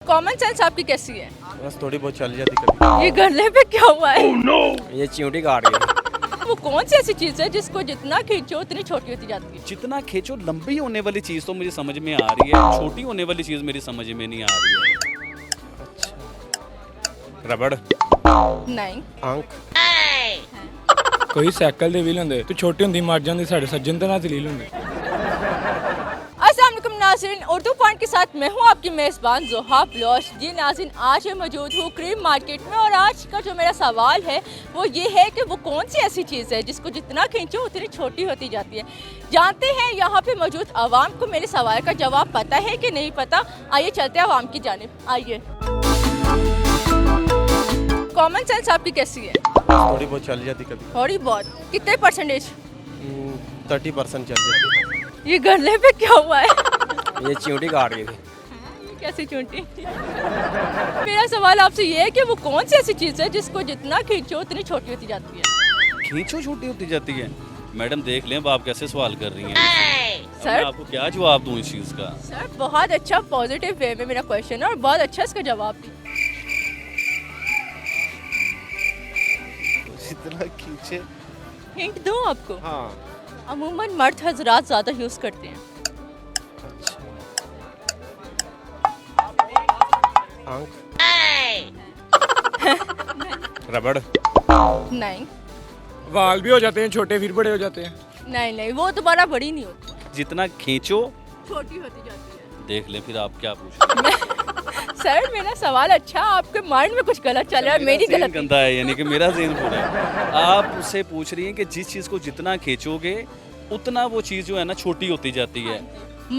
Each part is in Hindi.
कॉमन सेंस आपकी कैसी है? बस थोड़ी बहुत चल जाती कभी। ये गले पे क्या हुआ है? ये चींटी काट गई। वो कौन सी ऐसी चीज है जिसको जितना खींचो उतनी छोटी होती जाती है? जितना खींचो लंबी होने वाली चीज तो मुझे समझ में आ रही है, छोटी होने वाली चीज मेरी समझ में नहीं आ रही है। रबड़, नहीं। आंख, ਕੋਈ ਸਾਈਕਲ ਦੇ ਵੀਲ ਹੁੰਦੇ ਤੇ ਛੋਟੇ ਹੁੰਦੀ ਮਰ ਜਾਂਦੇ ਸਾਡੇ ਸੱਜਣ ਤੇ ਨਾਲ ਦਲੀਲ ਹੁੰਦੇ। अस्सलाम वालेकुम नाज़रीन, उर्दू पॉइंट के साथ मैं हूँ आपकी मेज़बान ज़ोहा ब्लॉश। जी नाज़रीन, आज मैं मौजूद हूँ क्रीम मार्केट में और आज का जो मेरा सवाल है वो ये है कि वो कौन सी ऐसी चीज़ है जिसको जितना खींचो उतनी छोटी होती जाती है। जानते हैं यहाँ पे मौजूद आवाम को मेरे सवाल का जवाब पता है कि नहीं पता। आइए चलते हैं आवाम की जानिब। आइए, कॉमन सेंस आपकी कैसी है? थोड़ी बहुत चल जाती कभी। थोड़ी बहुत, कितने परसेंटेज? 30% चल जाती। ये गले पे क्या हुआ है? ये चींटी काट गई। ये कैसी चूंटी? मेरा सवाल आपसे ये है कि वो कौन सी ऐसी चीज़ है जिसको जितना खींचो उतनी छोटी होती जाती है? खींचो छोटी होती जाती है। मैडम देख लें अब आप कैसे सवाल कर रही हैं। अब सर मैं आपको क्या जवाब दूं इस चीज का? सर बहुत अच्छा पॉजिटिव वे में मेरा क्वेश्चन है और बहुत अच्छा इसका जवाब भी। जितना खींचे। हिंट दूं आपको? हाँ। अमूमन मर्द हजरात ज़्यादा यूज़ करते हैं। आंख, रबड़, नहीं वाल भी हो जाते हैं छोटे फिर बड़े हो जाते हैं। नहीं नहीं, वो दोबारा बड़ी नहीं होती, जितना खींचो छोटी होती जाती है। देख लें फिर आप क्या पूछ रहे हैं। सर मेरा सवाल अच्छा, आपके माइंड में कुछ गलत चल रहा है, मेरी ज़हन गलत। गंदा है, यानी कि मेरा ज़हन पूरा है। आप उससे पूछ रही हैं कि जिस चीज़ को जितना खींचोगे उतना वो चीज़ जो है ना छोटी होती जाती है।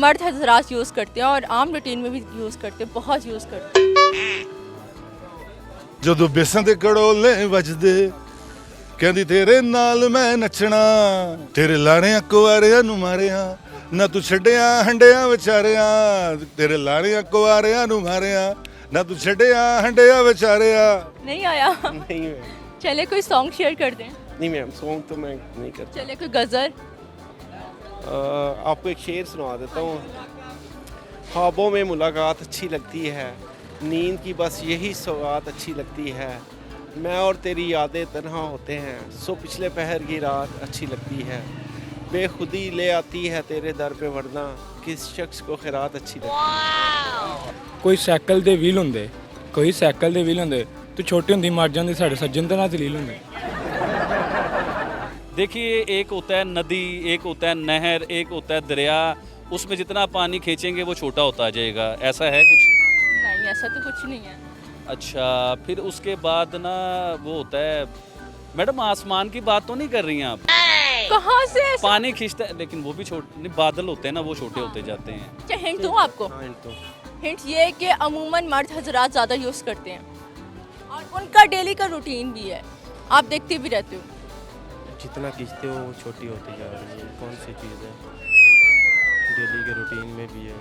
मर्द हजरात यूज़ करते हैं और आम रूटीन में भी यूज़ करते हैं, बहुत यूज़ करते हैं। ਜਦੋਂ ਬੇਸਾਂ ਦੇ ਕੜੋਲੇ ਵੱਜਦੇ ਕਹਿੰਦੀ ਤੇਰੇ ਨਾਲ ਮੈਂ ਨੱਚਣਾ ਤੇਰੇ ਲਾੜਿਆਂ ਕੁਆਰਿਆਂ ਨੂੰ ਮਾਰਿਆ ਨਾ ਤੂੰ ਛੱਡਿਆ ਹੰਡਿਆਂ ਵਿਚਾਰਿਆ ਤੇਰੇ ਲਾੜਿਆਂ ਕੁਆਰਿਆਂ ਨੂੰ ਮਾਰਿਆ ਨਾ ਤੂੰ ਛੱਡਿਆ ਹੰਡਿਆਂ ਵਿਚਾਰਿਆ। नहीं आया? नहीं मैम। चले कोई सॉन्ग शेयर कर दें। नहीं मैम, सॉन्ग तो मैं नहीं करता। चले कोई गज़ल। आपको एक शेर सुना देता हूँ। ख्वाबों में मुलाकात अच्छी लगती है, नींद की बस यही सौगात अच्छी लगती है, मैं और तेरी यादें तन्हा होते हैं, सो पिछले पहर की रात अच्छी लगती है, बेखुदी ले आती है तेरे दर पे वरना किस शख्स को खैरात अच्छी लगती है। ਕੋਈ ਸਾਈਕਲ ਦੇ ਵੀਲ ਹੁੰਦੇ ਕੋਈ ਸਾਈਕਲ ਦੇ ਵੀਲ ਹੁੰਦੇ ਤੇ ਛੋਟੇ ਹੁੰਦੀ ਮਰ ਜਾਂਦੇ ਸਾਡੇ ਸੱਜਣ ਤੇ ਨਾਲ ਦਲੀਲ ਹੁੰਦੇ। देखिए, एक होता है नदी, एक होता है नहर, एक होता है दरिया। उसमें जितना पानी खींचेंगे वो छोटा होता जाएगा, ऐसा है कुछ? नहीं ऐसा तो कुछ नहीं है। अच्छा, फिर उसके बाद ना वो होता है, मैडम आसमान की बात तो नहीं कर रही हैं आप? कहाँ से ऐसा? पानी खींचता है लेकिन वो भी छोटे नहीं, बादल होते हैं ना वो छोटे होते जाते हैं। क्या हिंट दूँ आपको? हाँ, तो हिंट ये है कि अमूमन मर्द हजरात ज़्यादा यूज़ करते हैं और उनका डेली का रूटीन भी है, आप देखते भी रहते हो। जितना खींचते हो वो छोटी होती जा रही है। कौन सी चीज़ है? डेली के रूटीन में भी है।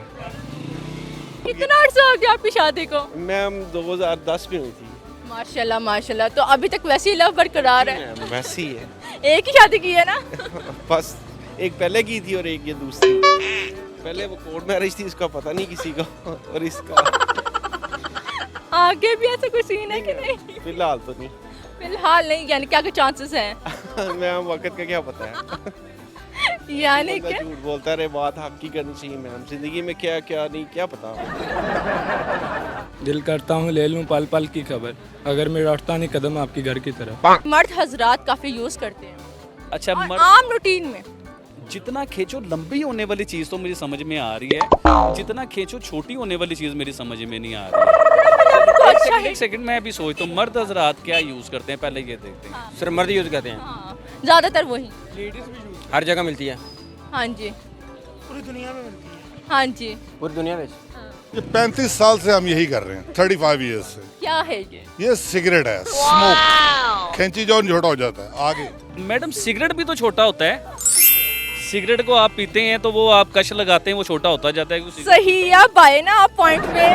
कितना अर्सा हो गया आपकी शादी को? मैम 2010 में हुई थी। माशाल्लाह माशाल्लाह, तो अभी तक वैसी लव बरकरार है? मैम वैसी है। एक ही शादी की है ना? बस एक पहले की थी और एक ये दूसरी। पहले वो कोर्ट मैरिज थी, इसका पता नहीं किसी को, और इसका आगे भी ऐसा कुछ सीन है कि नहीं? फिलहाल तो नहीं। फिलहाल नहीं, यानी क्या के चांसेस हैं? मैम वक्त का क्या पता है। यानी बंदा कि झूठ बोलता रहे, बात हक की करनी चाहिए मैम। जिंदगी में क्या क्या नहीं क्या पता। दिल करता हूँ ले लूँ पल पल की खबर अगर मेरा उठता नहीं कदम आपकी घर की तरफ। मर्द हजरात काफ़ी यूज़ करते हैं अच्छा, और मर्द आम रूटीन में। जितना खींचो लंबी होने वाली चीज़ तो मुझे समझ में आ रही है, जितना खींचो छोटी होने वाली चीज़ मेरी समझ में नहीं आ रही है। अच्छा एक सेकंड मैं भी सोचता हूँ, मर्द हजरात क्या यूज़ करते हैं पहले ये देखते हैं। सिर्फ मर्द यूज़ करते हैं। हाँ, ज़्यादातर वही। हर जगह मिलती है। हाँ जी, पूरी दुनिया में मिलती है। हाँ जी। पूरी दुनिया में। ये 35 साल से हम यही कर रहे हैं, 35 ईयर्स से। क्या है ये? सिगरेट है, स्मोक। खैंची जो छोटा हो जाता है आगे। मैडम सिगरेट भी तो छोटा होता है। सिगरेट को आप पीते हैं तो वो आप कश लगाते हैं वो छोटा होता जाता है। सही, आप आए ना आप पॉइंट पे।